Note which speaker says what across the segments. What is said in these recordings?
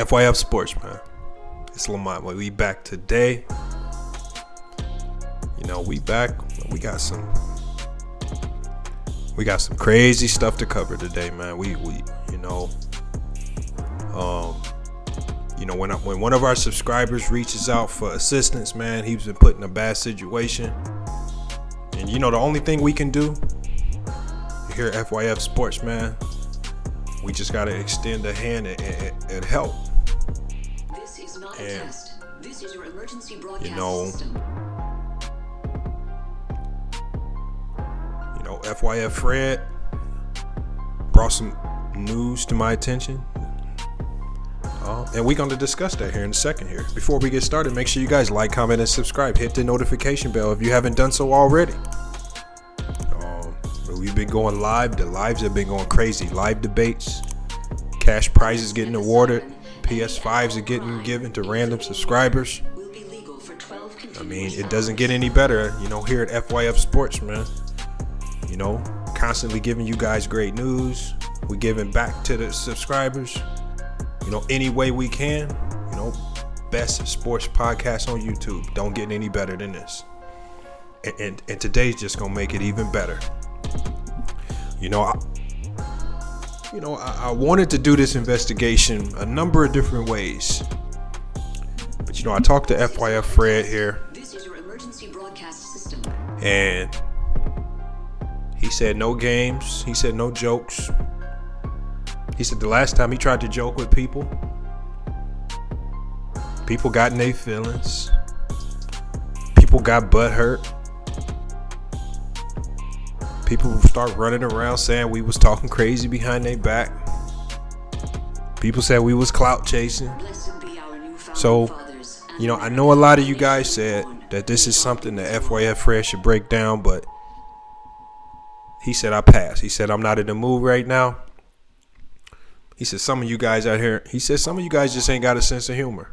Speaker 1: FYF Sports, man. It's Lamont. We back today. You know, we back. We got some crazy stuff to cover today, man. When one of our subscribers reaches out for assistance, man, he's been put in a bad situation. And you know, the only thing we can do here at FYF Sports, man, we just got to extend a hand and help.
Speaker 2: This is not a test. This is your emergency broadcast system.
Speaker 1: FYF Fred brought some news to my attention. And we're going to discuss that here in a second here. Before we get started, make sure you guys like, comment, and subscribe. Hit the notification bell if you haven't done so already. We've been going live. The lives have been going crazy. Live debates, cash prizes getting awarded, PS5s are getting given to random subscribers. I mean, it doesn't get any better, here at FYF Sports, man. Constantly giving you guys great news. We're giving back to the subscribers, any way we can. Best sports podcast on YouTube. Don't get any better than this. And today's just gonna make it even better. I wanted to do this investigation a number of different ways, but I talked to FYF Fred here.
Speaker 2: This is your emergency broadcast system.
Speaker 1: And he said no games. He said no jokes. He said the last time he tried to joke with people got in their feelings. People got butt hurt. People start running around saying we was talking crazy behind their back. People said we was clout chasing. So, I know a lot of you guys said that this is something that FYF Fred should break down, but he said I pass. He said I'm not in the mood right now. He said some of you guys out here, some of you guys just ain't got a sense of humor.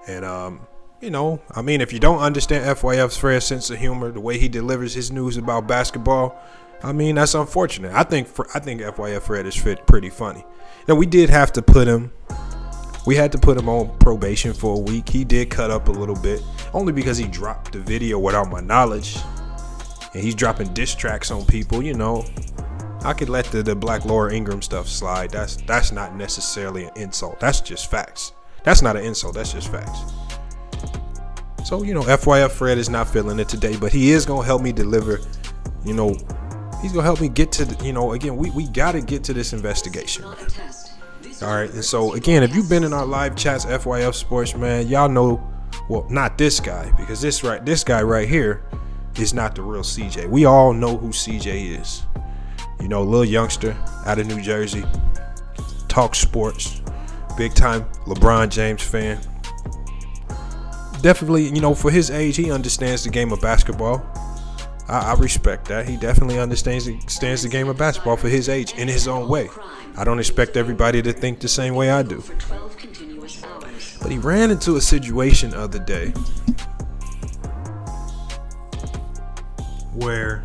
Speaker 1: And if you don't understand FYF Fred's sense of humor, the way he delivers his news about basketball, that's unfortunate. I think FYF Fred is pretty funny. Now we had to put him on probation for a week. He did cut up a little bit, only because he dropped the video without my knowledge. And he's dropping diss tracks on people, I could let the Black Laura Ingraham stuff slide. That's not necessarily an insult. That's just facts. That's not an insult. That's just facts. So, FYF Fred is not feeling it today, but he is going to help me deliver, he's going to help me get to, again, we got to get to this investigation, man. All right. And so, again, if you've been in our live chats, FYF Sports, man, y'all know, well, not this guy, because this guy right here is not the real CJ. We all know who CJ is. Little youngster out of New Jersey, talks sports, big time LeBron James fan. Definitely, for his age, he understands the game of basketball. I respect that. He definitely understands the game of basketball for his age in his own way. I don't expect everybody to think the same way I do. But he ran into a situation the other day where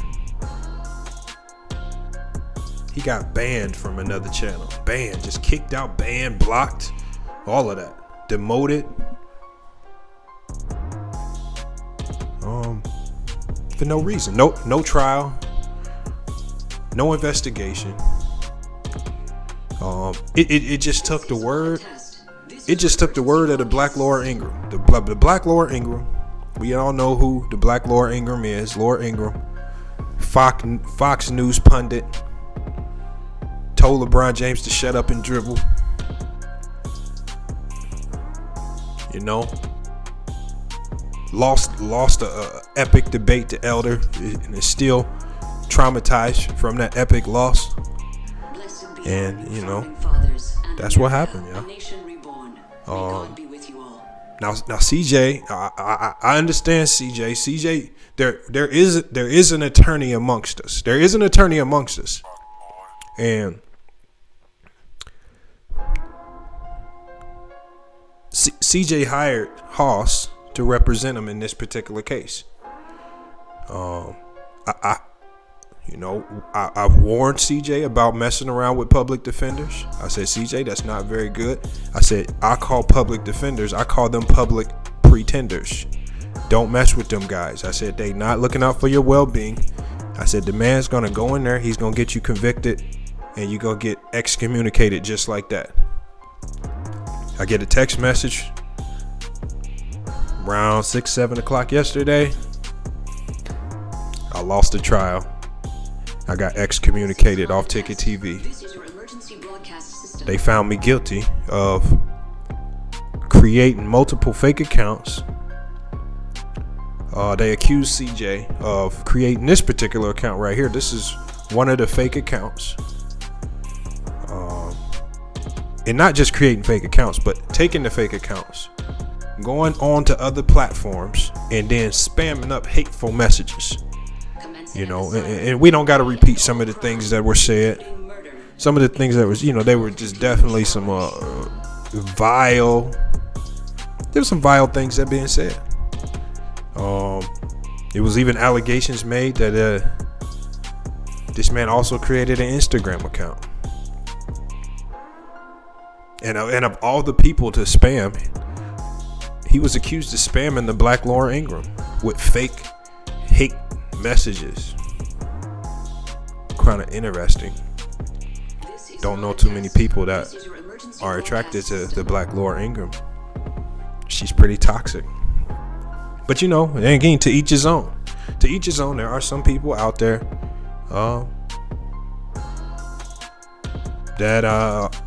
Speaker 1: he got banned from another channel. Banned, just kicked out, banned, blocked, all of that. Demoted. For no reason. No trial. No investigation. It just took the word. It just took the word of the Black Laura Ingraham. The Black Laura Ingraham. We all know who the Black Laura Ingraham is. Laura Ingraham, Fox News pundit, told LeBron James to shut up and dribble. Lost a epic debate to Elder and is still traumatized from that epic loss. And that's what happened, Now CJ, I understand CJ. CJ, there is an attorney amongst us. There is an attorney amongst us, and CJ hired Haas to represent him in this particular case. You know, I've warned CJ about messing around with public defenders. I said, CJ, that's not very good. I said, I call public defenders, I call them public pretenders. Don't mess with them guys. I said, they not looking out for your well-being. I said, the man's going to go in there, he's going to get you convicted, and you're going to get excommunicated just like that. I get a text message around 6-7 o'clock yesterday. I lost the trial. I got excommunicated off Ticket TV. They found me guilty of creating multiple fake accounts. They accused CJ of creating this particular account right here. This is one of the fake accounts. And not just creating fake accounts, but taking the fake accounts, going on to other platforms, and then spamming up hateful messages. You know, and we don't got to repeat some of the things that were said. Some of the things that was, you know, they were just definitely some vile. There were some vile things that being said. It was even allegations made that this man also created an Instagram account. And of all the people to spam, he was accused of spamming the Black Laura Ingraham with fake hate messages. Kind of interesting. Don't know too many people that are attracted to the Black Laura Ingraham. She's pretty toxic. But you know, again, to each his own. To each his own. There are some people out there that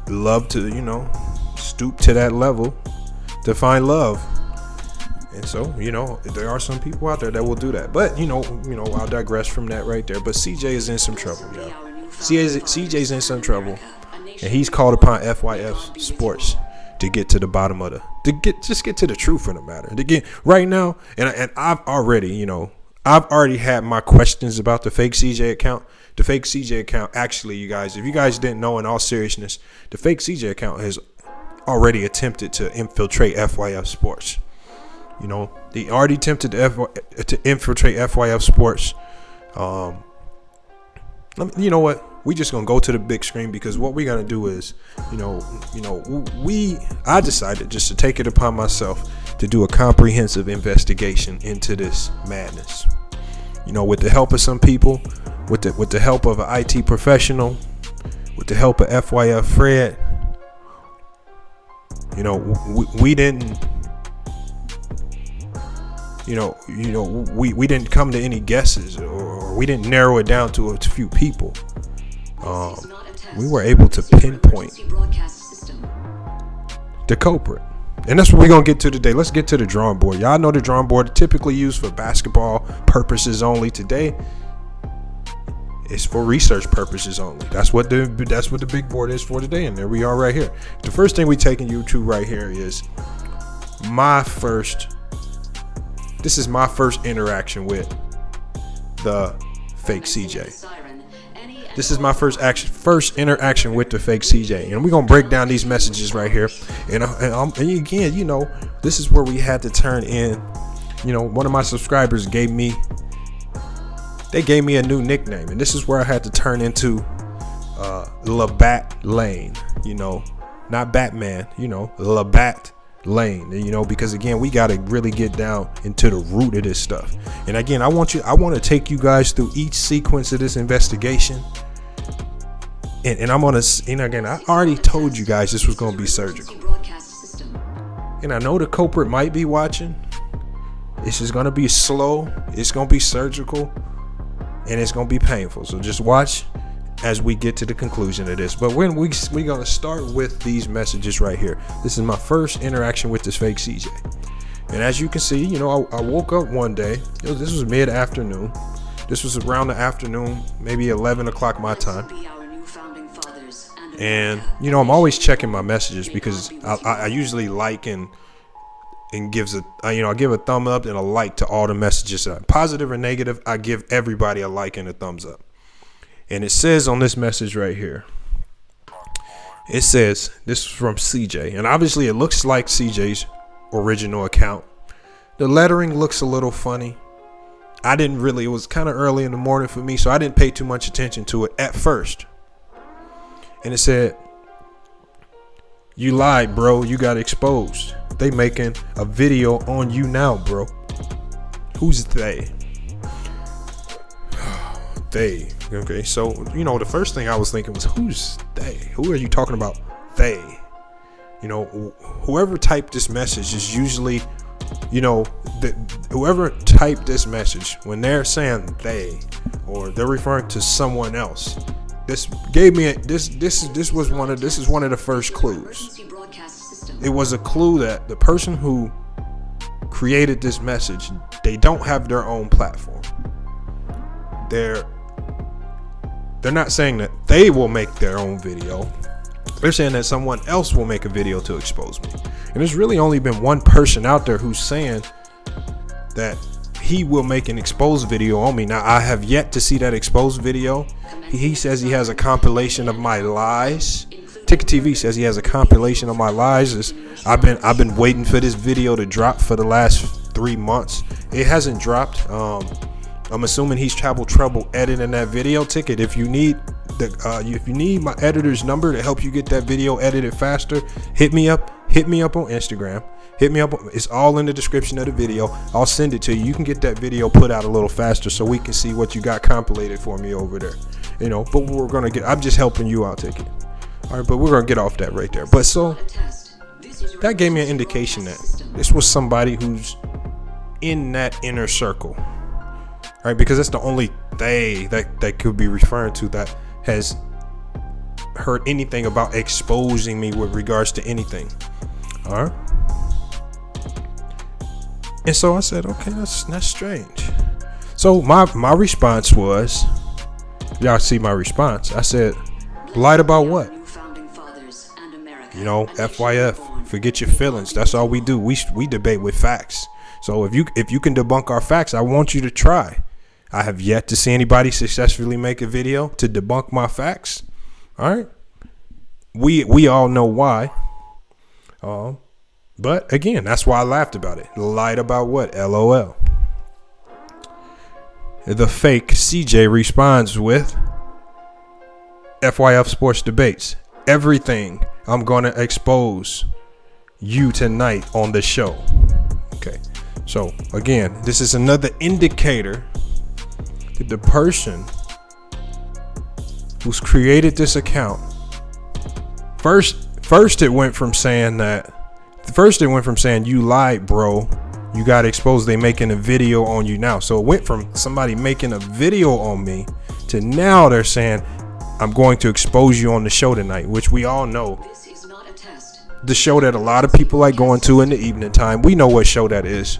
Speaker 1: love to, you know, stoop to that level to find love. And so, you know, there are some people out there that will do that. But, you know, I'll digress from that right there. But CJ is in some trouble, y'all. CJ's in some trouble. And he's called upon FYF Sports to get to the bottom of just get to the truth of the matter. To get right now, and I've already had my questions about the fake CJ account. The fake CJ account, actually, you guys, if you guys didn't know, in all seriousness, the fake CJ account has already attempted to infiltrate FYF Sports. You know, they already attempted to infiltrate FYF Sports. You know what? We just gonna go to the big screen, because what we're gonna do is, I decided just to take it upon myself to do a comprehensive investigation into this madness. You know, with the help of some people, with the help of an IT professional, with the help of FYF Fred. You know, we didn't. We didn't come to any guesses, or we didn't narrow it down to a few people. We were able to pinpoint the culprit. And that's what we're going to get to today. Let's get to the drawing board. Y'all know the drawing board typically used for basketball purposes only. Today, it's for research purposes only. That's what the big board is for today. And there we are right here. The first thing we're taking you to right here is this is my first interaction with the fake CJ. This is my first interaction with the fake CJ, and we're gonna break down these messages right here. And again, you know, this is where we had to turn in. You know, one of my subscribers gave me a new nickname, and this is where I had to turn into Labatt Lane. You know, not Batman. You know, Labatt Lane. You know, because again, we got to really get down into the root of this stuff. And again, I want to take you guys through each sequence of this investigation. And I'm gonna, again, I already told you guys this was gonna be surgical. And I know the culprit might be watching. This is gonna be slow. It's gonna be surgical, and it's gonna be painful. So just watch as we get to the conclusion of this. But we're gonna start with these messages right here. This is my first interaction with this fake CJ. And as you can see, you know, I woke up one day. This was mid-afternoon. This was around the afternoon, maybe 11 o'clock my time. And, you know, I'm always checking my messages, because I usually like and gives I give a thumb up and a like to all the messages. Positive or negative, I give everybody a like and a thumbs up. And it says on this message right here, it says, this is from CJ. And obviously it looks like CJ's original account. The lettering looks a little funny. I didn't really, it was kind of early in the morning for me, so I didn't pay too much attention to it at first. And it said, "You lied, bro. You got exposed. They making a video on you now, bro." Who's they? They. Okay, so, the first thing I was thinking was, who's they? Who are you talking about? They. Whoever typed this message is usually, whoever typed this message, when they're saying they, or they're referring to someone else, this gave me this is one of the first clues. It was a clue that the person who created this message, they don't have their own platform. They're not saying that they will make their own video. They're saying that someone else will make a video to expose me. And there's really only been one person out there who's saying that he will make an exposed video on me. Now, I have yet to see that exposed video. He says he has a compilation of my lies. tickettv says he has a compilation of my lies. I've been waiting for this video to drop for the last 3 months. It hasn't dropped. I'm assuming he's trouble editing that video. Ticket, if you need my editor's number to help you get that video edited faster, hit me up on Instagram. Hit me up. It's all in the description of the video. I'll send it to you. You can get that video put out a little faster so we can see what you got compilated for me over there. But I'm just helping you out, Ticket. All right, but we're gonna get off that right there. But so that gave me an indication that this was somebody who's in that inner circle. All right, because that's the only they that could be referring to that has heard anything about exposing me with regards to anything. All right. And so I said, okay, that's strange. So my response was, y'all see my response. I said, lied about what? FYF, forget your feelings. That's all we do. We debate with facts. So if you can debunk our facts, I want you to try. I have yet to see anybody successfully make a video to debunk my facts. All right. We all know why. But again, that's why I laughed about it. Lied about what? LOL. The fake CJ responds with, FYF Sports Debates. Everything I'm going to expose you tonight on the show. Okay. So again, this is another indicator that the person who's created this account, first it went from saying you lied, bro, you got exposed, they making a video on you now. So it went from somebody making a video on me to now they're saying I'm going to expose you on the show tonight, which we all know.
Speaker 2: This is not a test.
Speaker 1: The show that a lot of people like going to in the evening time. We know what show that is,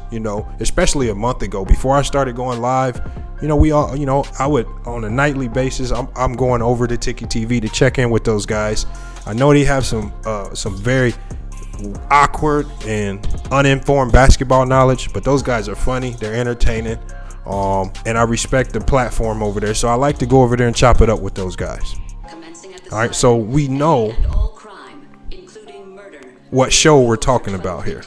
Speaker 1: especially a month ago before I started going live. We all, I would on a nightly basis. I'm going over to tickettv to check in with those guys. I know they have some very awkward and uninformed basketball knowledge, but those guys are funny. They're entertaining. And I respect the platform over there, so I like to go over there and chop it up with those guys. All right, so we know what show we're talking about here.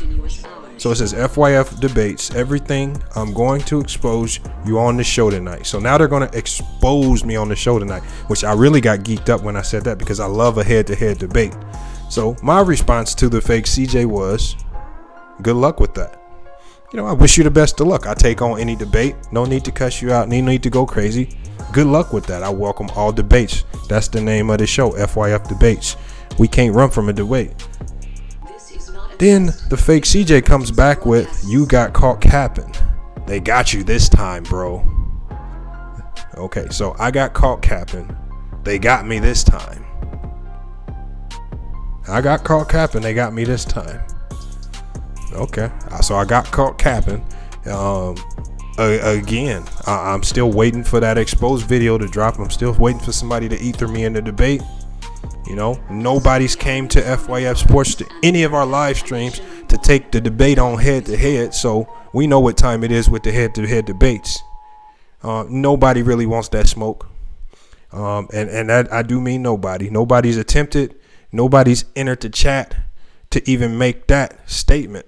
Speaker 1: So it says FYF Debates, everything I'm going to expose you on the show tonight. So now they're going to expose me on the show tonight, which I really got geeked up when I said that because I love a head-to-head debate. So my response to the fake CJ was, good luck with that. I wish you the best of luck. I take on any debate. No need to cuss you out. No need to go crazy. Good luck with that. I welcome all debates. That's the name of the show, FYF Debates. We can't run from a debate. Then the fake CJ comes back with, you got caught capping. They got you this time, bro. Okay, so I got caught capping. They got me this time. I got caught capping. They got me this time. Okay, so I got caught capping. Again, I'm still waiting for that exposed video to drop. I'm still waiting for somebody to ether me in the debate. Nobody's came to FYF Sports to any of our live streams to take the debate on head to head. So we know what time it is with the head to head debates. Nobody really wants that smoke. And that I do mean nobody. Nobody's attempted. Nobody's entered the chat to even make that statement.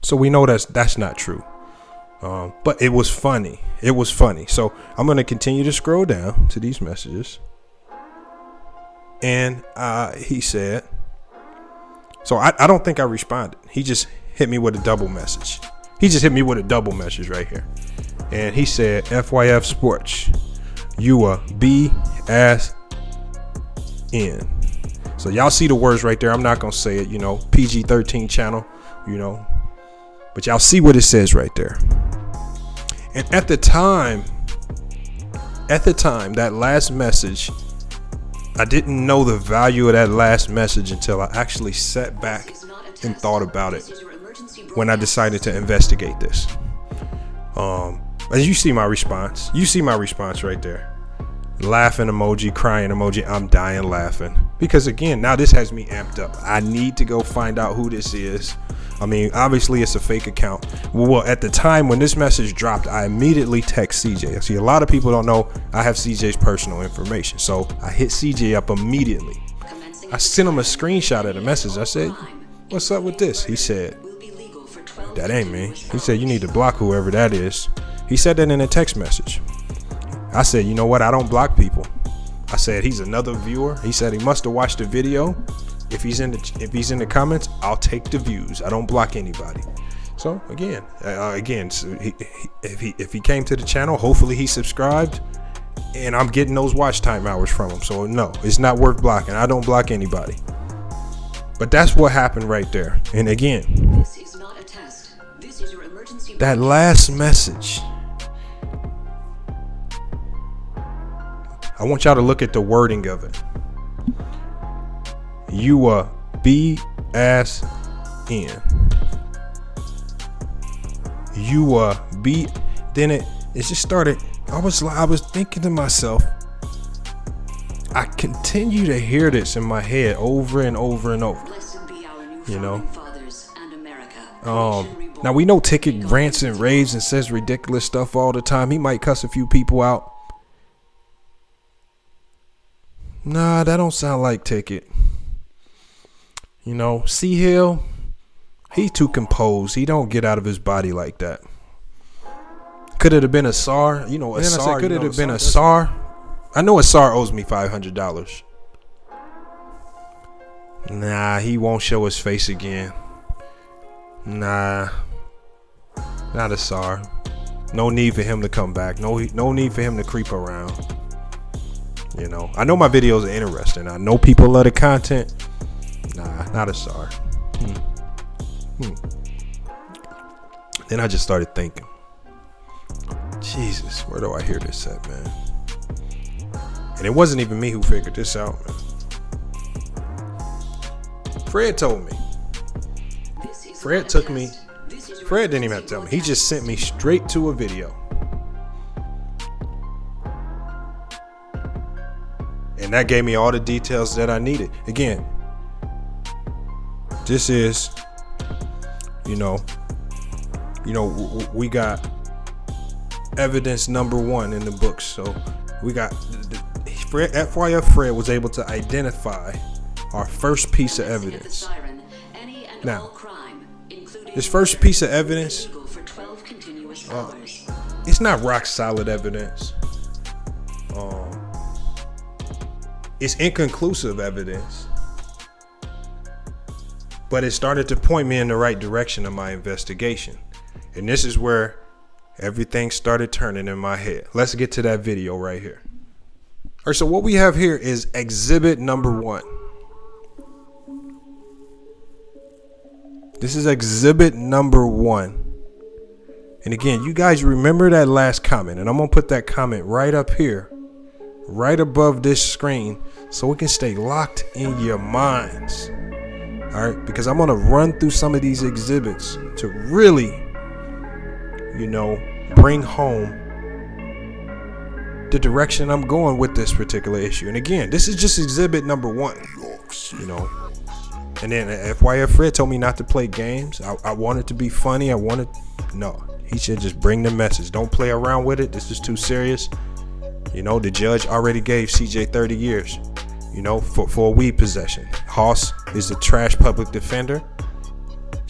Speaker 1: So we know that's not true. But it was funny. It was funny. So I'm going to continue to scroll down to these messages. And he said, so I don't think I responded. He just hit me with a double message. He just hit me with a double message right here. And he said, FYF Sports, you a B-ass in. So y'all see the words right there. I'm not going to say it, PG-13 channel, but y'all see what it says right there. And at the time, that last message, I didn't know the value of that last message until I actually sat back and thought about it when I decided to investigate this. As you see my response. You see my response right there. Laughing emoji, crying emoji. I'm dying laughing. Because again, now this has me amped up. I need to go find out who this is. I mean, obviously it's a fake account. Well, at the time when this message dropped, I immediately text CJ. See, a lot of people don't know I have CJ's personal information. So I hit CJ up immediately. I sent him a screenshot of the message. I said, what's up with this? He said, that ain't me. He said, you need to block whoever that is. He said that in a text message. I said, you know what? I don't block people. I said, he's another viewer. He said he must have watched the video. If he's in the comments, I'll take the views. I don't block anybody. So again, so if he came to the channel, hopefully he subscribed, and I'm getting those watch time hours from him. So no, it's not worth blocking. I don't block anybody. But that's what happened right there. And again,
Speaker 2: This is not a test. This is your emergency
Speaker 1: that last message, I want y'all to look at the wording of it. You a B-ass in. You a B. Then it just started. I was thinking to myself, I continue to hear this in my head over and over and over.
Speaker 2: Blessed be our new founding fathers and America.
Speaker 1: Now we know Ticket rants and raves and says ridiculous stuff all the time. He might cuss a few people out. Nah, that don't sound like Ticket. C Hill, he too composed. He don't get out of his body like that. Could it have been a SAR? Could it have been a SAR? I know a SAR owes me $500. Nah, he won't show his face again. Nah, not a SAR. No need for him to come back. No need for him to creep around. I know my videos are interesting. I know people love the content. Nah, not a SAR. Then I just started thinking, Jesus, where do I hear this at, man? And it wasn't even me who figured this out, man. Fred told me. Fred took me. Fred didn't even have to tell me. He just sent me straight to a video. And that gave me all the details that I needed. Again, this is, we got evidence number one in the books. So we got FYF Fred was able to identify our first piece of evidence. Now, this first piece of evidence, it's not rock solid evidence. It's inconclusive evidence, but it started to point me in the right direction of my investigation. And this is where everything started turning in my head. Let's get to that video right here. All right, so what we have here is exhibit number 1. This is exhibit number 1. And again, you guys remember that last comment, and I'm going to put that comment right up here, right above this screen, so it can stay locked in your minds. All right, because I'm going to run through some of these exhibits to really, bring home the direction I'm going with this particular issue. And again, this is just exhibit number 1, And then FYF Fred told me not to play games. I wanted to be funny. No, he should just bring the message. Don't play around with it. This is too serious. The judge already gave CJ 30 years, for weed possession. Hoss is a trash public defender.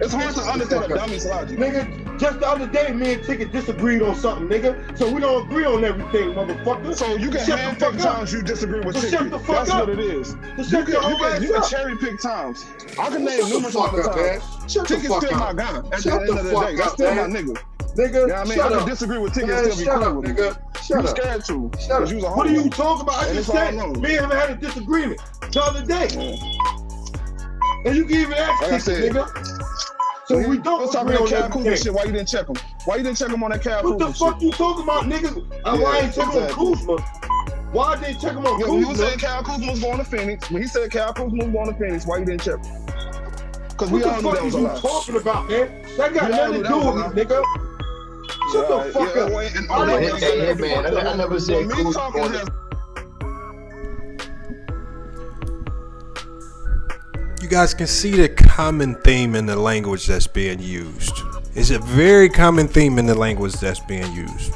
Speaker 3: It's hard to understand a dummy's logic.
Speaker 4: Nigga, Just the other day, me and Ticket disagreed on something, nigga. So we don't agree on everything, motherfucker.
Speaker 3: So you can handpick times you disagree with Ticket.
Speaker 4: Shut the fuck
Speaker 3: That's
Speaker 4: up.
Speaker 3: what it is.
Speaker 4: So
Speaker 3: You can cherry pick times. I can name numerous amount of times. Ticket's still my guy. At the end of the day, that's still my nigga.
Speaker 4: Nigga,
Speaker 3: you know what I mean? I can disagree with Ticket and still be cool with him.
Speaker 4: Nigga.
Speaker 3: You scared to.
Speaker 4: Shut up. What are you talking about? I just said
Speaker 3: me
Speaker 4: and him had a disagreement the other day. And you can even ask Ticket, nigga. So we don't
Speaker 3: talking that Cal Kuzma shit. Why you didn't check him? Why you didn't check him on that Cal Kuzma shit?
Speaker 4: What the fuck you talking about, nigga? Why ain't check on Kuzma? Why didn't check him on Kuzma?
Speaker 3: When you said Cal Kuzma was going to Phoenix, when he said Cal Kuzma was going to Phoenix, why you didn't check him? Because we all knew that was a lie.
Speaker 4: What the fuck you talking about, man? That got nothing to do with me, nigga. Shut the fuck up.
Speaker 5: Hey, man, I never said Kuzma.
Speaker 1: You guys can see the common theme in the language that's being used. It's a very common theme in the language that's being used.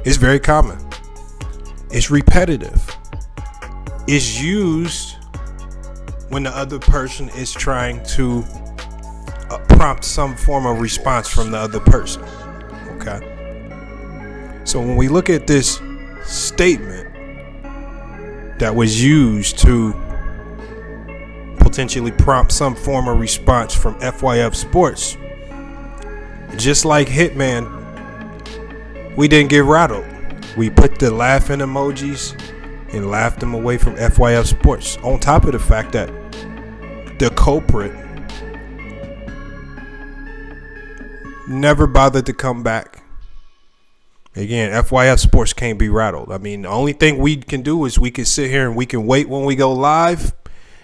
Speaker 1: It's very common. It's repetitive. It's used when the other person is trying to prompt some form of response from the other person. Okay? So when we look at this statement that was used to potentially prompt some form of response from FYF Sports, just like Hitman, we didn't get rattled. We put the laughing emojis and laughed them away from FYF Sports, on top of the fact that the culprit never bothered to come back. Again, FYF Sports can't be rattled. I mean, the only thing we can do is we can sit here and we can wait when we go live,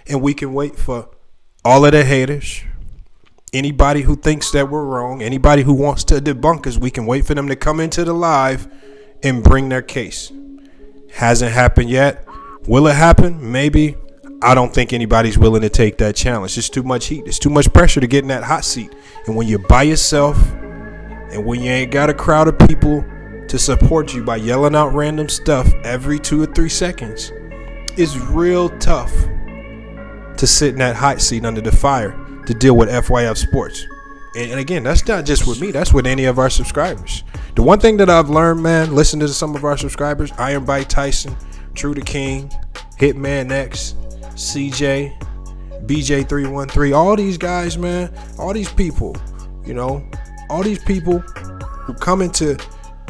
Speaker 1: and we can wait for all of the haters, anybody who thinks that we're wrong, anybody who wants to debunk us, we can wait for them to come into the live and bring their case. Hasn't happened yet. Will it happen? Maybe. I don't think anybody's willing to take that challenge. It's too much heat. It's too much pressure to get in that hot seat. And when you're by yourself and when you ain't got a crowd of people to support you by yelling out random stuff every 2 or 3 seconds, it's real tough to sit in that hot seat under the fire to deal with FYF Sports. And again, that's not just with me. That's with any of our subscribers. The one thing that I've learned, man, listen to some of our subscribers, Iron Bite Tyson, True the King, Hitman X, CJ, BJ313, all these guys, man, all these people, you know, all these people who come into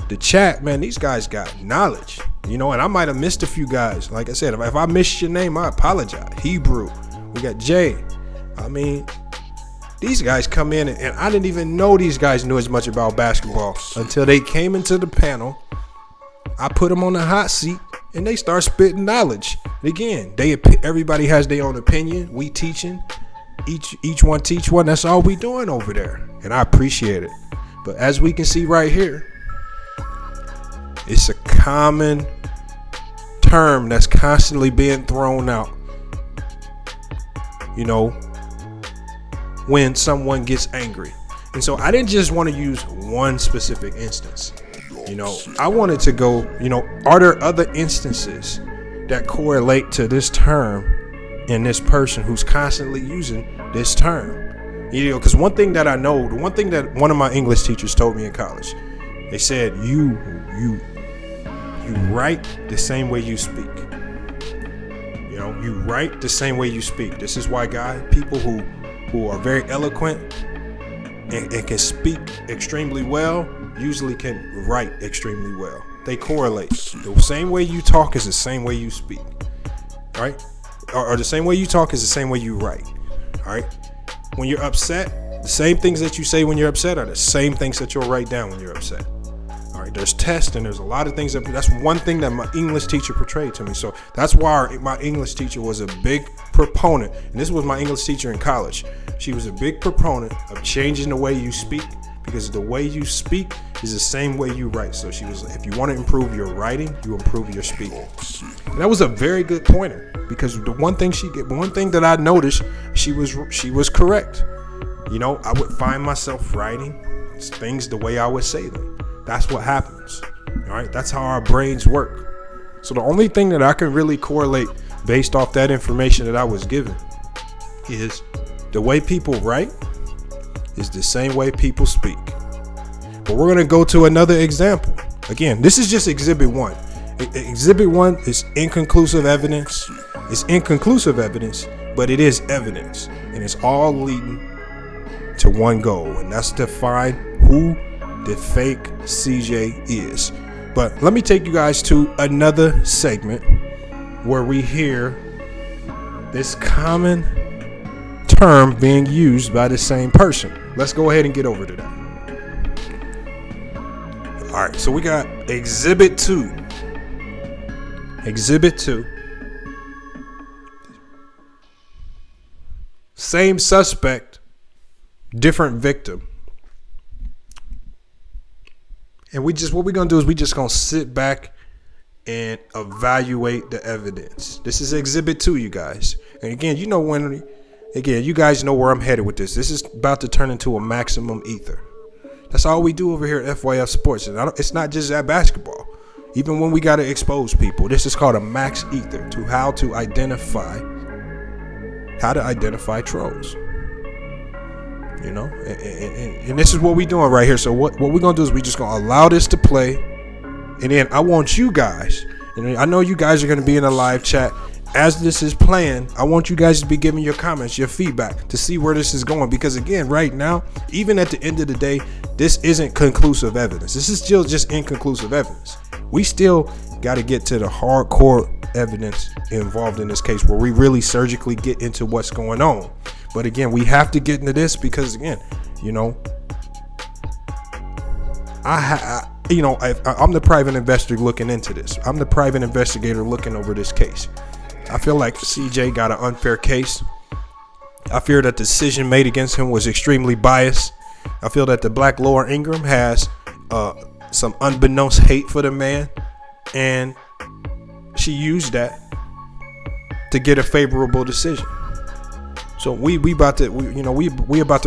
Speaker 1: the chat, man, these guys got knowledge, you know, and I might have missed a few guys. Like I said, if I missed your name, I apologize. Hebrew, we got Jay. I mean, these guys come in, and I didn't even know these guys knew as much about basketball until they came into the panel. I put them on the hot seat, and they start spitting knowledge. And again, everybody has their own opinion. We teaching, each one teach one. That's all we doing over there, and I appreciate it. But as we can see right here, it's a common term that's constantly being thrown out, you know, when someone gets angry. And so I didn't just want to use one specific instance. You know, I wanted to go, you know, are there other instances that correlate to this term and this person who's constantly using this term? You know, because one thing that I know, the one thing that one of my English teachers told me in college, they said, you write the same way you speak. You know, you write the same way you speak. This is why people who are very eloquent and can speak extremely well usually can write extremely well. They correlate. The same way you talk is the same way you speak. All right? Or the same way you talk is the same way you write. All right? When you're upset, the same things that you say when you're upset are the same things that you'll write down when you're upset. All right, there's tests and there's a lot of things that's one thing that my English teacher portrayed to me. So that's why my English teacher was a big proponent. And this was my English teacher in college. She was a big proponent of changing the way you speak, because the way you speak is the same way you write. So she was, if you want to improve your writing, you improve your speaking. And that was a very good pointer, because the one thing that I noticed, she was correct. You know, I would find myself writing things the way I would say them. That's what happens. All right, that's how our brains work. So the only thing that I can really correlate based off that information that I was given is the way people write is the same way people speak. But we're gonna go to another example. Again, this is just Exhibit 1. Exhibit 1 is inconclusive evidence. It's inconclusive evidence, but it is evidence, and it's all leading to one goal, and that's to find who the fake CJ is. But let me take you guys to another segment where we hear this common term being used by the same person. Let's go ahead and get over to that. All right, so we got Exhibit 2. Exhibit 2. Same suspect, different victim. And what we're gonna do is we just gonna sit back and evaluate the evidence. This is Exhibit 2, you guys. And again, you guys know where I'm headed with this. This is about to turn into a maximum ether. That's all we do over here at FYF Sports. And it's not just at basketball. Even when we gotta expose people, this is called a max ether, to how to identify trolls. You know, and this is what we're doing right here. So what we're gonna do is we just gonna allow this to play, and then I want you guys, and I know you guys are gonna be in a live chat as this is playing. I want you guys to be giving your comments, your feedback, to see where this is going. Because again, right now, even at the end of the day, this isn't conclusive evidence. This is still just inconclusive evidence. We still got to get to the hardcore evidence involved in this case, where we really surgically get into what's going on. But again, we have to get into this because again, you know, I'm the private investor looking into this. I'm the private investigator looking over this case. I feel like CJ got an unfair case. I fear that the decision made against him was extremely biased. I feel that the Black Laura Ingraham has some unbeknownst hate for the man, and she used that to get a favorable decision. So we about to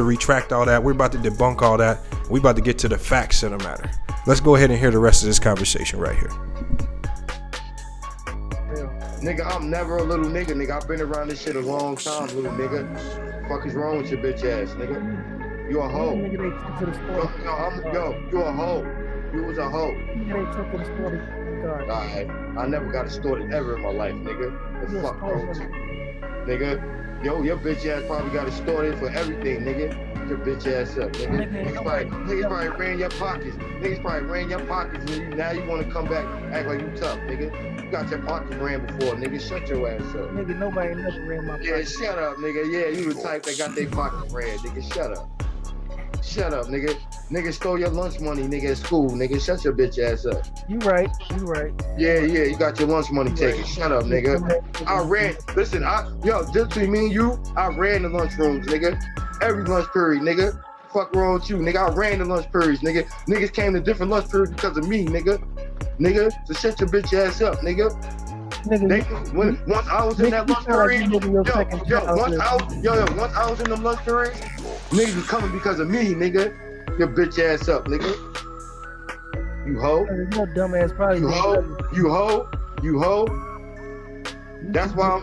Speaker 1: retract all that. We're about to debunk all that. We about to get to the facts of the matter. Let's go ahead and hear the rest of this conversation right here.
Speaker 5: Nigga, I'm never a little nigga, nigga. I've been around this shit a long time, little nigga. Fuck is wrong with your bitch ass, nigga? You a hoe. You a hoe. You was a hoe. Alright, I never got extorted ever in my life, nigga. The fuck wrong with you? Nigga, your bitch ass probably got extorted for everything, nigga. Your bitch ass up, nigga. Niggas probably ran your pockets. Niggas probably ran your pockets, and now you want to come back and act like you tough, nigga. You got your pockets ran before, nigga. Shut your ass up.
Speaker 4: Nigga, nobody never ran my pockets.
Speaker 5: Yeah, shut up, nigga. Yeah, you the type that got their pockets ran, nigga. Shut up. Shut up, nigga. Nigga stole your lunch money, nigga, at school, nigga. Shut your bitch ass up.
Speaker 4: You right.
Speaker 5: Yeah, you got your lunch money taken. Shut up, nigga. Just between me and you, I ran the lunchrooms, nigga. Every lunch period, nigga. Fuck wrong with you, nigga. I ran the lunch periods, nigga. Niggas came to different lunch periods because of me, nigga. Nigga, so shut your bitch ass up, nigga. Once I was in that lunch period, once I was in them lunch periods, niggas was coming because of me, nigga. Your bitch ass up, nigga. You hoe.
Speaker 4: Your dumb ass probably.
Speaker 5: You hoe. That's why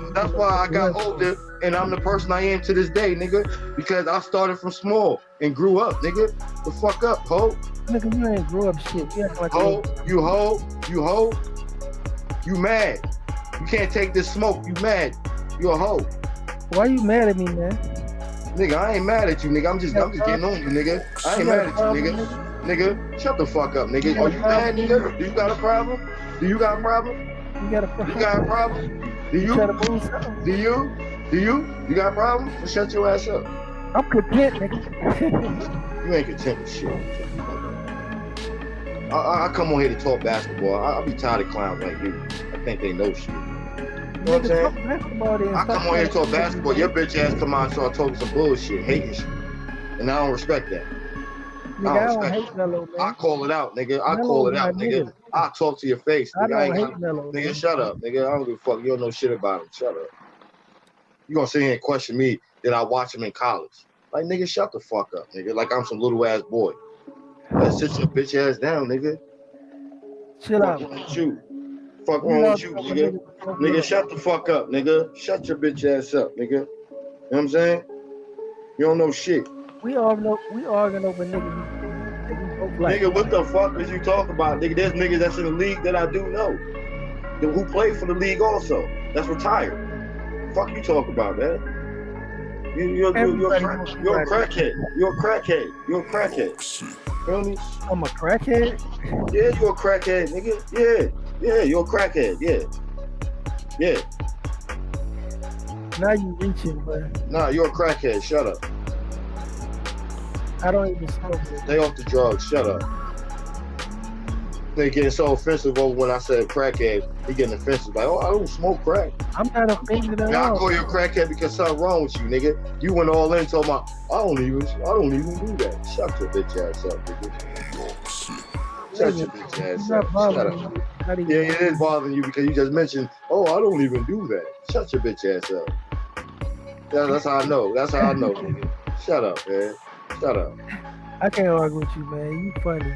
Speaker 5: I got older and I'm the person I am to this day, nigga. Because I started from small and grew up, nigga. The fuck up, hoe.
Speaker 4: Nigga, you ain't grew up shit. You act like
Speaker 5: you hoe. You mad. You can't take this smoke. You mad. You a hoe.
Speaker 4: Why you mad at me, man?
Speaker 5: Nigga, I ain't mad at you, nigga. I'm just getting on you, nigga. I ain't mad at you, nigga. Nigga, shut the fuck up, nigga. Are you mad, nigga? Do you got a problem?
Speaker 4: You got a problem?
Speaker 5: Do you? You got a problem? Well, shut your ass up.
Speaker 4: I'm content, nigga.
Speaker 5: You ain't content with shit. I come on here to talk basketball. I'll be tired of clowns like you. I think they know shit. You know what I'm saying? I come on here to talk basketball. Your bitch ass come out and start talking some bullshit, hating shit. And I don't respect that.
Speaker 4: Nigga, I don't hate Melo, man.
Speaker 5: I call it out, nigga. Nigga. I'll talk to your face. Nigga.
Speaker 4: I don't hate Melo.
Speaker 5: Nigga, shut up, nigga. I don't give a fuck. You don't know shit about him. Shut up. You gonna sit here and question me that I watch him in college. Like, nigga, shut the fuck up, nigga. Like I'm some little ass boy. Let's sit your bitch ass down, nigga.
Speaker 4: Chill out.
Speaker 5: Fuck wrong with you, nigga. Nigga, shut the fuck up, nigga. Shut your bitch ass up, nigga. You know what I'm saying? You don't know shit.
Speaker 4: We arguing over niggas
Speaker 5: Nigga, what the fuck is you talking about? Nigga, there's niggas that's in the league that I do know. Who played for the league also. That's retired. Fuck you talking about, man? You're a crackhead. You're a crackhead. You're a crackhead. Feel me?
Speaker 6: I'm a crackhead?
Speaker 5: Yeah, you're a crackhead, nigga. Yeah, you're a crackhead. Yeah.
Speaker 6: Now you reaching, but
Speaker 5: Nah, you're a crackhead. Shut up.
Speaker 6: I don't even smoke.
Speaker 5: Stay off the drugs. Shut up. They getting so offensive over when I said crackhead. He getting offensive. Like, oh, I don't smoke crack.
Speaker 6: I'm not offended at
Speaker 5: Now I
Speaker 6: all.
Speaker 5: call you a crackhead because something wrong with you, nigga. You went all in talking about, I don't even do that. Shut your bitch ass up, nigga. Shut your bitch ass up. Shut up. Yeah, it is bothering you because you just mentioned, oh, I don't even do that. Shut your bitch ass up. That's how I know. That's how I know, nigga. Shut up, man. Shut up.
Speaker 6: I can't argue with you, man. You funny.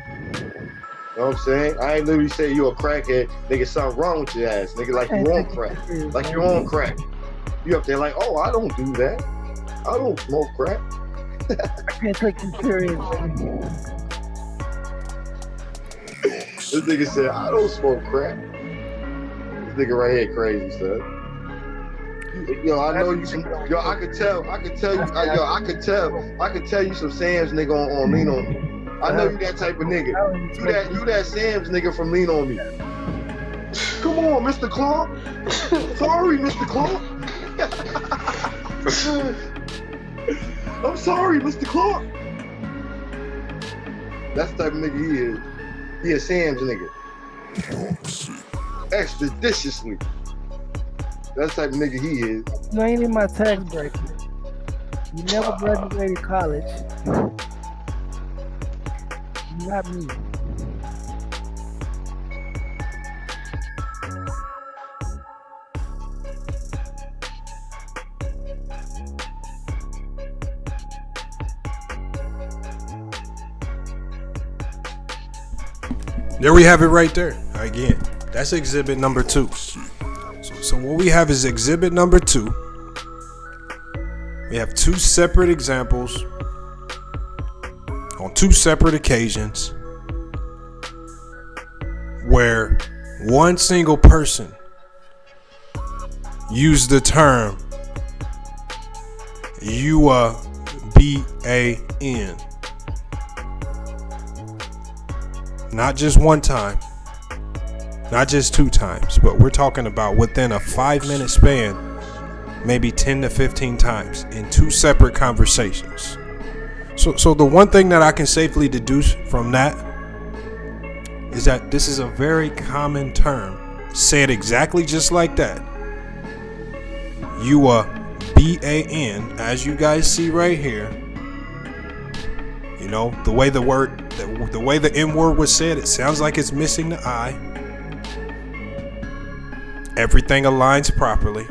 Speaker 5: You know what I'm saying? I ain't literally say you a crackhead. Nigga, something wrong with your ass. Nigga, like you on crack. Like you on crack. You up there like, oh, I don't do that. I don't smoke crack.
Speaker 6: I can't take you serious, man.
Speaker 5: This nigga said, I don't smoke crack. This nigga right here crazy, son. Yo, I know you some. Yo, I could tell you. I could tell you some Sam's nigga on Lean On Me. I know you that type of nigga. You that Sam's nigga from Lean On Me. Come on, Mr. Clark. Sorry, Mr. Clark. I'm sorry, Mr. Clark. That's the type of nigga he is. He a Sam's nigga. Expeditiously. That's the type of nigga he is.
Speaker 6: You ain't in my tax bracket. You never graduated college. Not me.
Speaker 1: There we have it right there. Again, that's exhibit number 2. So what we have is exhibit number 2. We have 2 separate examples on 2 separate occasions where one single person used the term UABAN. Not just one time, not just 2 times, but we're talking about within a 5-minute span, maybe 10 to 15 times in 2 separate conversations. So the one thing that I can safely deduce from that is that this is a very common term, said exactly just like that. UABAN, as you guys see right here. You know, the way the N word was said, it sounds like it's missing the I. Everything aligns properly.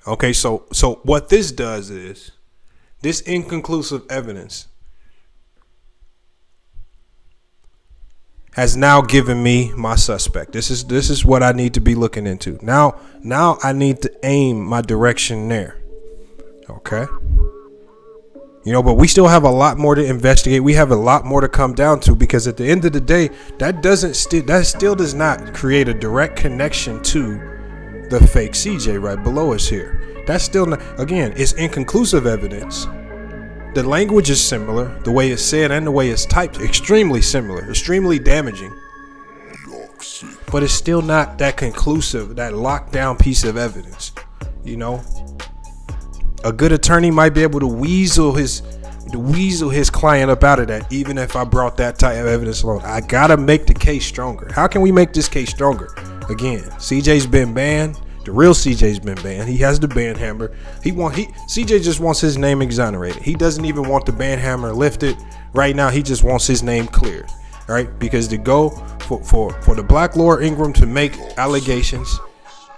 Speaker 1: Okay, so what this does is, this inconclusive evidence has now given me my suspect. This is what I need to be looking into. Now I need to aim my direction there. Okay. You know, but we still have a lot more to investigate. We have a lot more to come down to, because at the end of the day, that still does not create a direct connection to the fake CJ right below us here. That's still not, again, it's inconclusive evidence. The language is similar, the way it's said and the way it's typed, extremely similar, extremely damaging. But it's still not that conclusive, that lockdown piece of evidence. You know, a good attorney might be able to weasel his client up out of that, even if I brought that type of evidence alone. I gotta make the case stronger. How can we make this case stronger? Again, CJ's been banned. The real CJ's been banned. He has the ban hammer. CJ just wants his name exonerated. He doesn't even want the ban hammer lifted. Right now, he just wants his name cleared. All right, because to go for the Black Lord Ingram to make allegations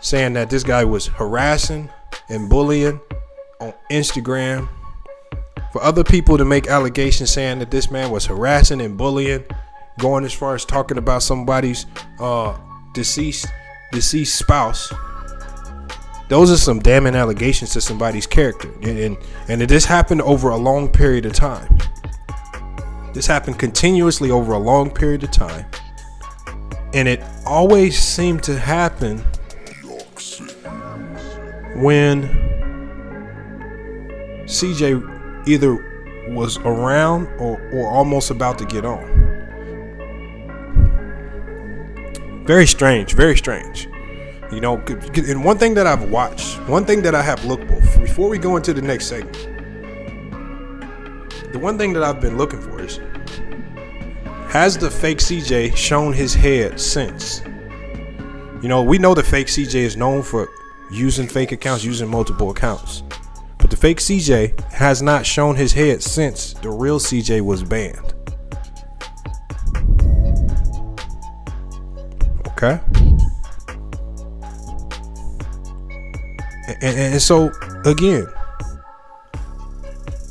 Speaker 1: saying that this guy was harassing and bullying on Instagram, for other people to make allegations saying that this man was harassing and bullying, going as far as talking about somebody's deceased spouse, those are some damning allegations to somebody's character. And this happened over a long period of time. This happened continuously over a long period of time. And it always seemed to happen when CJ either was around or almost about to get on. Very strange, very strange. You know, and one thing that I've watched, one thing that I have looked for, before we go into the next segment, the one thing that I've been looking for is, has the fake CJ shown his head since? You know, we know the fake CJ is known for using fake accounts, using multiple accounts. But the fake CJ has not shown his head since the real CJ was banned. Okay? And so again,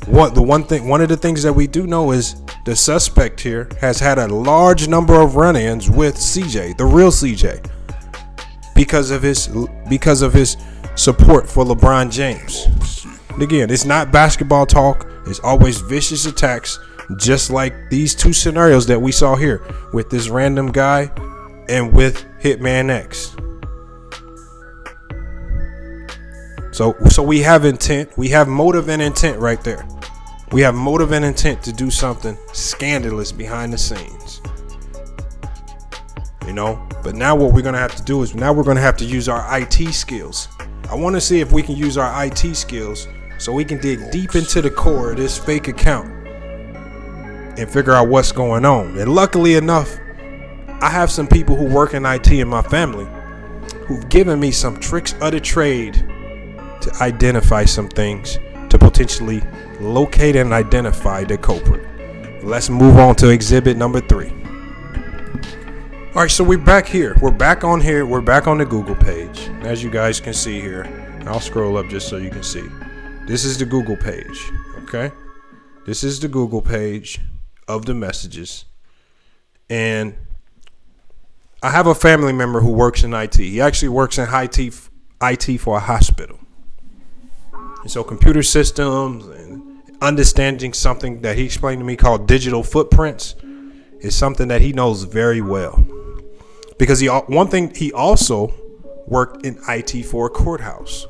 Speaker 1: one of the things that we do know is the suspect here has had a large number of run-ins with CJ, the real CJ, because of his support for LeBron James. And again, it's not basketball talk. It's always vicious attacks, just like these two scenarios that we saw here with this random guy and with Hitman X. So we have intent, we have motive and intent right there. We have motive and intent to do something scandalous behind the scenes. You know, but now what we're going to have to do is now we're going to have to use our IT skills. I want to see if we can use our IT skills so we can dig deep into the core of this fake account and figure out what's going on. And luckily enough, I have some people who work in IT in my family who've given me some tricks of the trade to identify some things, to potentially locate and identify the culprit. Let's move on to exhibit number 3. All right, so we're back here. We're back on here. We're back on the Google page. As you guys can see here, I'll scroll up just so you can see. This is the Google page, okay? This is the Google page of the messages. And I have a family member who works in IT. He actually works in IT for a hospital. And so computer systems and understanding something that he explained to me called digital footprints is something that he knows very well. Because he also worked in IT for a courthouse.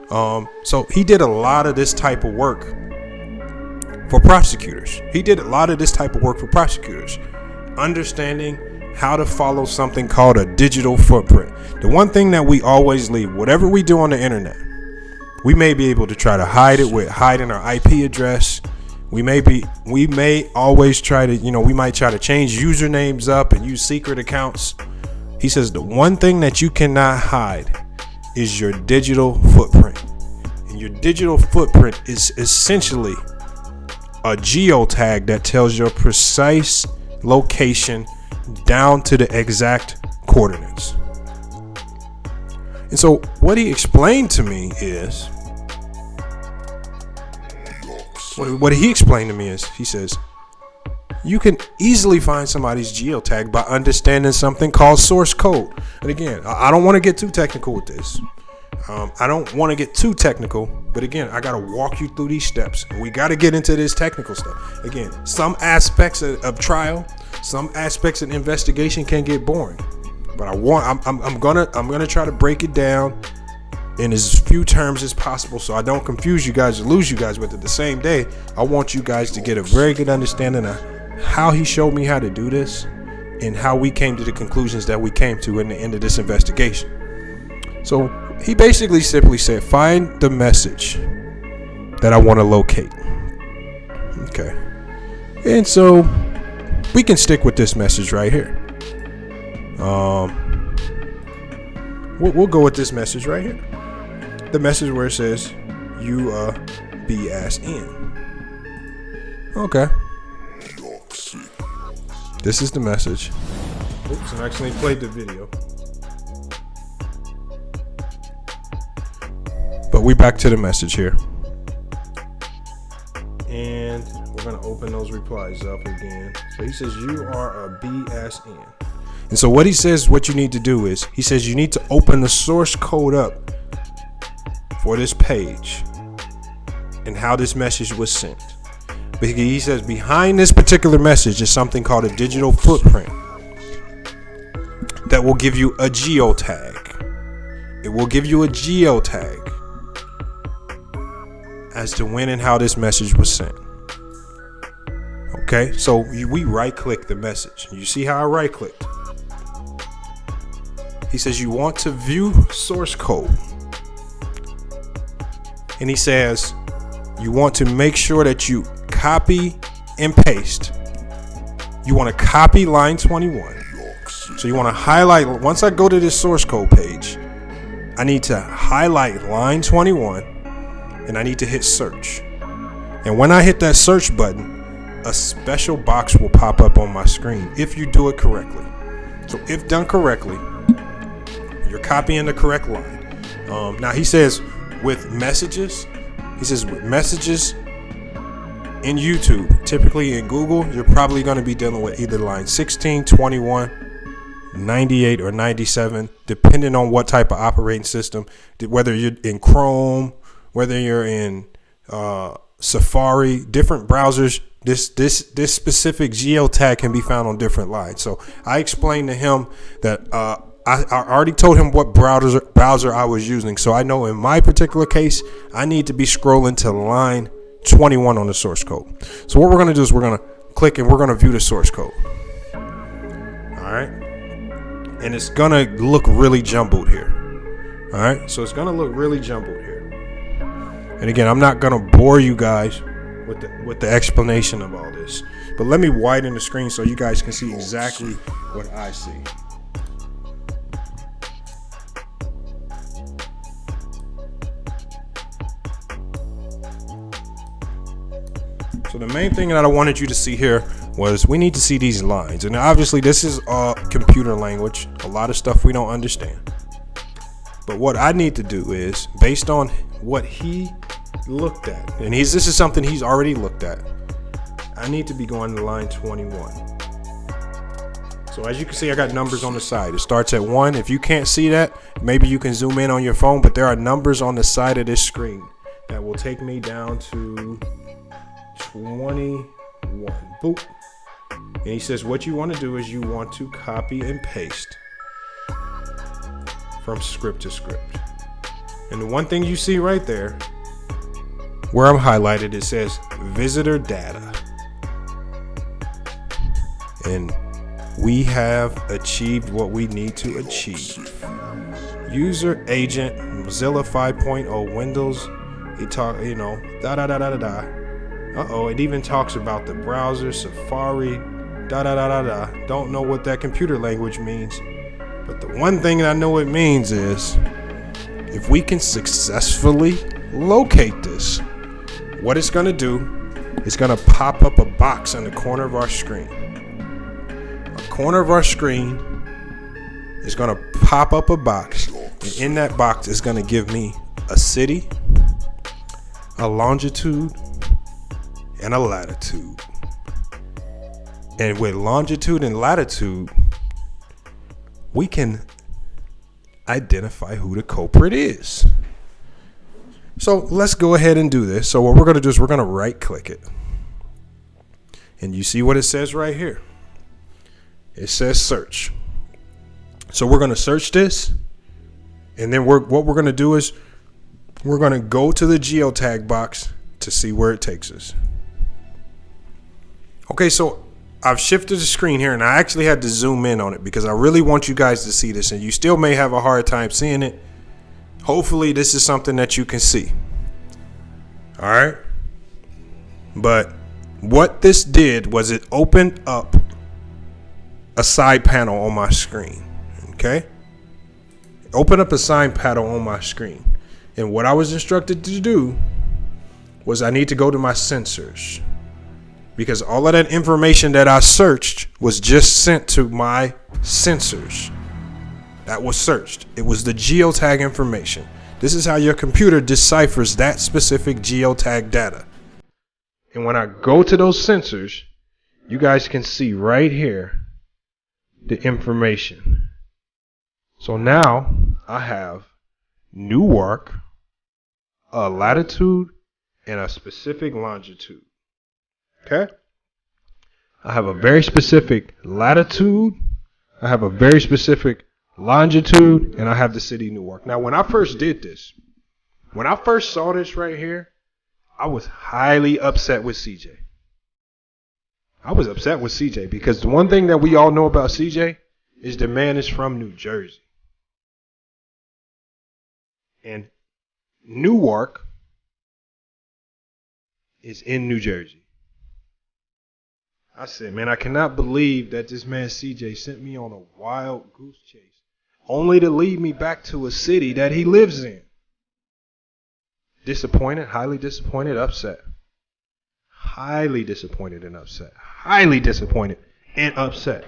Speaker 1: So he did a lot of this type of work for prosecutors. Understanding how to follow something called a digital footprint. The one thing that we always leave, whatever we do on the internet, we may be able to try to hide it with hiding our IP address. We may always try to, we might try to change usernames up and use secret accounts. He says the one thing that you cannot hide is your digital footprint. And your digital footprint is essentially a geotag that tells your precise location down to the exact coordinates. And so what he explained to me is, he says, you can easily find somebody's geotag by understanding something called source code. And again, I don't want to get too technical with this. But again, I got to walk you through these steps. We got to get into this technical stuff. Again, some aspects of trial, some aspects of investigation can get boring. But I'm gonna try to break it down in as few terms as possible, so I don't confuse you guys or lose you guys with it the same day. I want you guys to get a very good understanding of how he showed me how to do this and how we came to the conclusions that we came to in the end of this investigation. So he basically simply said, find the message that I want to locate. Okay. And so we can stick with this message right here. We'll go with this message right here. The message where it says, you be ass in. Okay. This is the message. Oops, I actually played the video. But we back to the message here. And we're going to open those replies up again. So he says, you are a BSN. And so what he says, what you need to do is, he says you need to open the source code up for this page and how this message was sent. Because he says behind this particular message is something called a digital footprint that will give you a geotag. It will give you a geotag as to when and how this message was sent. Okay, so we right click the message. You see how I right clicked? He says you want to view source code. And he says you want to make sure that you copy and paste. You want to copy line 21. So you want to highlight, once I go to this source code page, I need to highlight line 21 and I need to hit search. And when I hit that search button, a special box will pop up on my screen if you do it correctly. So if done correctly, you're copying the correct line. Now he says with messages in YouTube, typically in Google, you're probably going to be dealing with either line 16, 21, 98, or 97, depending on what type of operating system, whether you're in Chrome, whether you're in Safari, different browsers. This specific geotag can be found on different lines. So I explained to him that I already told him what browser I was using. So I know in my particular case, I need to be scrolling to line 21 on the source code. So what we're going to do is we're going to click and we're going to view the source code. All right. And it's going to look really jumbled here. All right. So it's going to look really jumbled here. And again, I'm not going to bore you guys with the explanation of all this, but let me widen the screen so you guys can see exactly what I see. So the main thing that I wanted you to see here was we need to see these lines, and obviously this is computer language, a lot of stuff we don't understand. But what I need to do is, based on what he looked at, and this is something he's already looked at, I need to be going to line 21. So as you can see, I got numbers on the side. It starts at 1. If you can't see that, maybe you can zoom in on your phone, but there are numbers on the side of this screen that will take me down to 21. Boop. And he says what you want to do is you want to copy and paste from script to script. And the one thing you see right there where I'm highlighted, it says visitor data. And we have achieved what we need to achieve. User agent, Mozilla 5.0, Windows, it even talks about the browser, Safari, Don't know what that computer language means. But the one thing that I know it means is if we can successfully locate this, what it's going to do is going to pop up a box in the corner of our screen. A corner of our screen is going to pop up a box. And in that box is going to give me a city, a longitude, and a latitude. And with longitude and latitude, we can identify who the culprit is. So let's go ahead and do this. So what we're going to do is we're going to right click it. And you see what it says right here. It says search. So we're going to search this. And then what we're going to do is we're going to go to the geotag box to see where it takes us. Okay, so I've shifted the screen here and I actually had to zoom in on it because I really want you guys to see this, and you still may have a hard time seeing it. Hopefully this is something that you can see. All right. But what this did was it opened up a side panel on my screen. Okay. Open up a side panel on my screen. And what I was instructed to do was I need to go to my sensors, because all of that information that I searched was just sent to my sensors. That was searched. It was the geotag information. This is how your computer deciphers that specific geotag data. And when I go to those sensors, you guys can see right here the information. So now I have Newark, a latitude and a specific longitude. Okay? I have a very specific latitude, I have a very specific longitude, and I have the city Newark. Now, when I first did this, when I first saw this right here, I was highly upset with CJ. I was upset with CJ because the one thing that we all know about CJ is the man is from New Jersey. And Newark is in New Jersey. I said, man, I cannot believe that this man CJ sent me on a wild goose chase only to lead me back to a city that he lives in. Disappointed, highly disappointed, upset. Highly disappointed and upset. Highly disappointed and upset.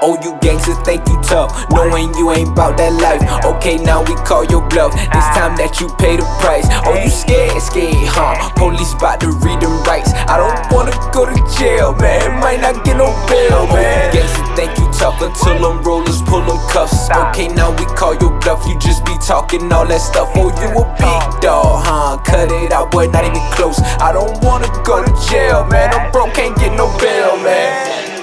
Speaker 7: Oh, you gangsters think you tough, knowing you ain't bout that life. Okay, now we call your bluff, this time that you pay the price. Oh, you scared, huh? Police bout to read them rights. I don't wanna go to jail, man, might not get no bail, man. Gangsters think you tough until them rollers pull them cuffs. Okay, now we call your bluff, you just be talking all that stuff. Oh, you a big dog, huh? Cut it out, boy, not even close. I don't wanna go to jail, man, I'm broke, can't get no bail, man.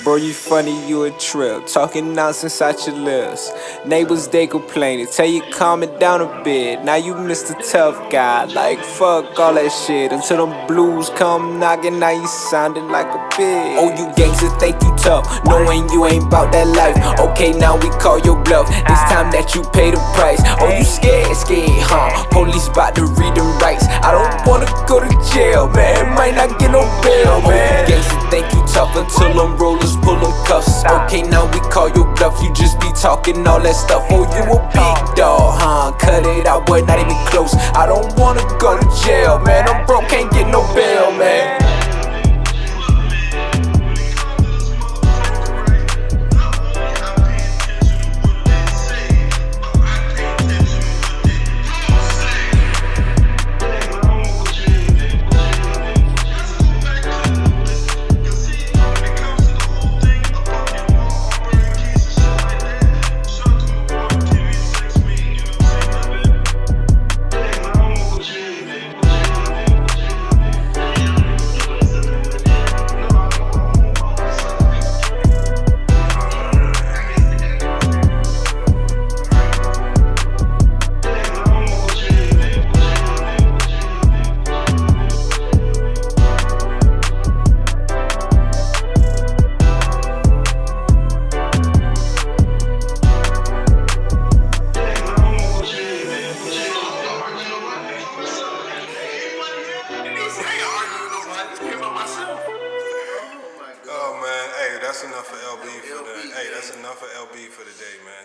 Speaker 7: Bro, you funny, you a trip. Talking nonsense out your lips. Neighbors, they complaining. Tell you calm it down a bit. Now you Mr. Tough Guy. Like, fuck all that shit. Until them blues come knocking, now you sounding like a bitch. Oh, you gangsters think you tough, knowing you ain't bout that life. Okay, now we call your bluff, this time that you pay the price. Oh, you scared, huh? Police bout to read them rights. I don't wanna go to jail, man, might not get no bail, man. Gangsters think you tough until them rollers pull them cuffs. Okay, now we call your bluff, you just be talking all that stuff. Oh, you a big dog, huh? Cut it out, boy, not even close. I don't wanna go to jail, man, I'm broke, can't get no bail, man.
Speaker 1: Oh man, hey, that's enough for LB for the. Hey, that's enough for LB for the day, man.